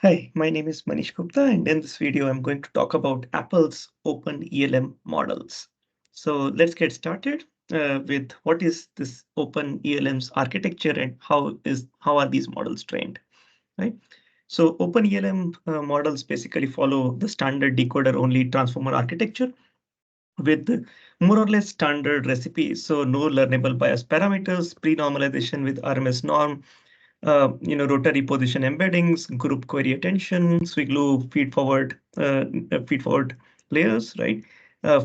Hi, my name is Manish Gupta, and in this video, I'm going to talk about Apple's OpenELM models. So let's get started with what is this OpenELM's architecture and how are these models trained, right? So OpenELM models basically follow the standard decoder-only transformer architecture with more or less standard recipes. So no learnable bias parameters, pre-normalization with RMS norm, rotary position embeddings, group query attention, Swiglu feed forward layers, right?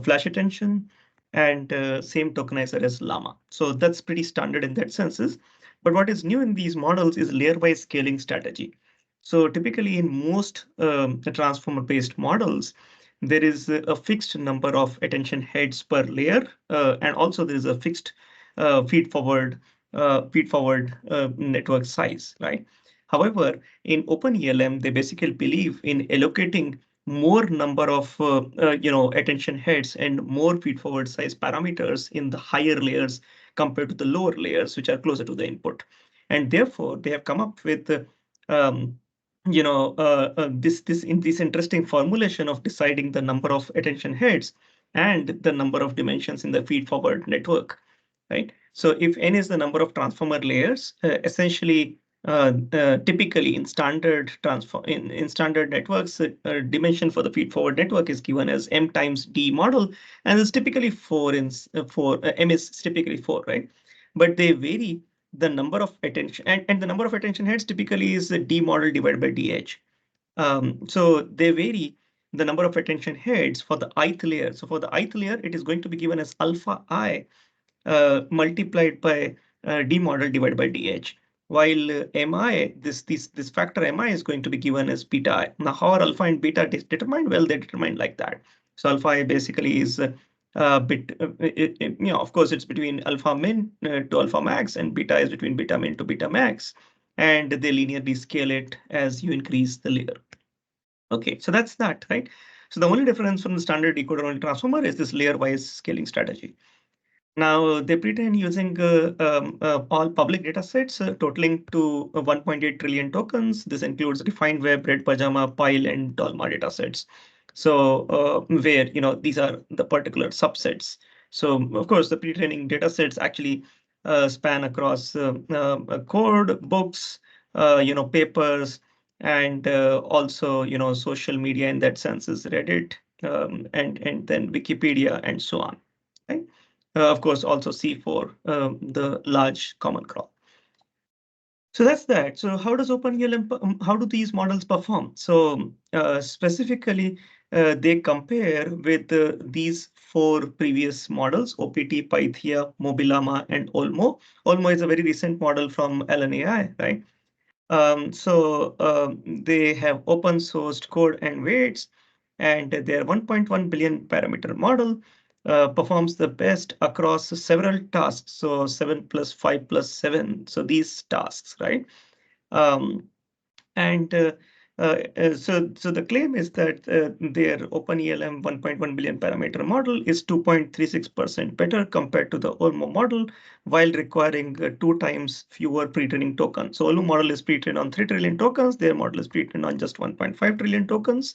Flash attention, and same tokenizer as Llama. So that's pretty standard in that senses. But what is new in these models is layer-wise scaling strategy. So typically in most transformer-based models, there is a fixed number of attention heads per layer, and also there is a fixed uh, feed forward feed forward network size, right? However, in OpenELM, they basically believe in allocating more number of attention heads and more feed forward size parameters in the higher layers compared to the lower layers, which are closer to the input. And therefore, they have come up with um, this interesting formulation of deciding the number of attention heads and the number of dimensions in the feed forward network, right? So if n is the number of transformer layers, essentially, typically in standard networks, dimension for the feed forward network is given as m times d model, and it's typically m is typically 4, right? But they vary the number of attention and the number of attention heads typically is d model divided by dh. So they vary the number of attention heads for the ith layer. So for the ith layer, it is going to be given as alpha I multiplied by d model divided by dh. While mi, this factor mi is going to be given as beta I. Now, how are alpha and beta determined? Well, they're determined like that. So alpha I basically is of course, it's between alpha min to alpha max, and beta is between beta min to beta max, and they linearly scale it as you increase the layer. Okay, so that's that, right? So the only difference from the standard decoder-only transformer is this layer-wise scaling strategy. Now, they pretend using all public datasets totaling to 1.8 trillion tokens. This includes refined web, red pajama, pile, and dolma datasets. So where these are the particular subsets. So of course, the pre-training datasets actually span across code, books, papers, and also social media in that sense is Reddit, and then Wikipedia and so on. Right? Of course, also C4, the large common crawl. So that's that. So how does OpenELM, how do these models perform? So specifically, they compare with these four previous models, OPT, Pythia, Mobilama, and OLMo. OLMo is a very recent model from LNAI, right? They have open sourced code and weights, and their 1.1 billion parameter model performs the best across several tasks. So 7 plus 5 plus 7. So these tasks, right? Um, and so the claim is that their OpenELM 1.1 billion parameter model is 2.36% better compared to the OLMo model, while requiring 2 times fewer pre-training tokens. So OLMo model is pre-trained on 3 trillion tokens. Their model is pre-trained on just 1.5 trillion tokens.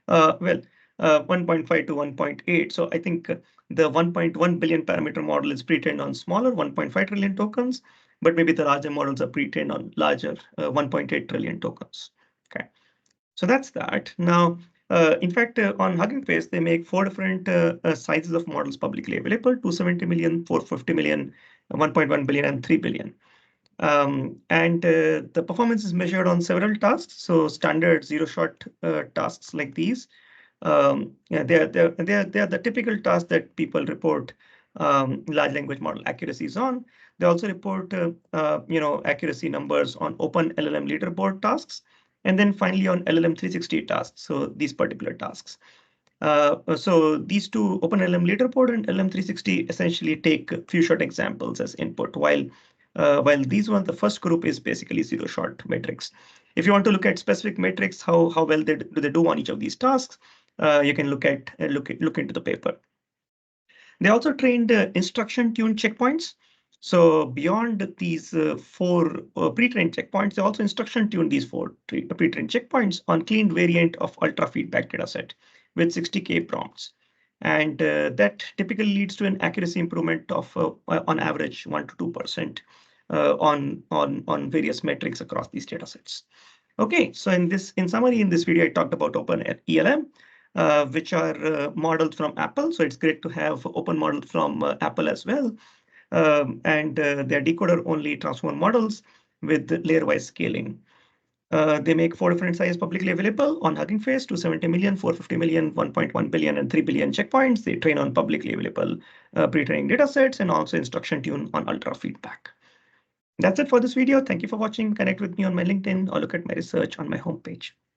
Well, 1.5 to 1.8. So I think the 1.1 billion parameter model is pre-trained on smaller 1.5 trillion tokens, but maybe the larger models are pre-trained on larger 1.8 trillion tokens. Okay, so that's that. Now, in fact, on Hugging Face, they make four different sizes of models publicly available: 270 million, 450 million, 1.1 billion, and 3 billion. And the performance is measured on several tasks. So standard zero-shot tasks like these. Yeah, they are the typical tasks that people report large language model accuracies on. They also report accuracy numbers on OpenLLM leaderboard tasks, and then finally on LLM 360 tasks. So these particular tasks. So these two, OpenLLM leaderboard and LM 360, essentially take few shot examples as input, while these ones, the first group is basically zero shot metrics. If you want to look at specific metrics, how well do they do on each of these tasks, you can look into the paper. They also trained instruction tuned checkpoints. So beyond these four pre-trained checkpoints, they also instruction tune these four pre-trained checkpoints on cleaned variant of ultra feedback dataset with 60K prompts. And that typically leads to an accuracy improvement of on average 1 to 2% on various metrics across these datasets. Okay, so in summary, in this video, I talked about OpenELM, which are models from Apple. So it's great to have open models from Apple as well. And they're decoder-only transformer models with Layerwise scaling. They make four different sizes publicly available on Hugging Face: 270 million, 450 million, 1.1 billion, and 3 billion checkpoints. They train on publicly available pre-training datasets and also instruction tune on ultra feedback. That's it for this video. Thank you for watching. Connect with me on my LinkedIn or look at my research on my homepage.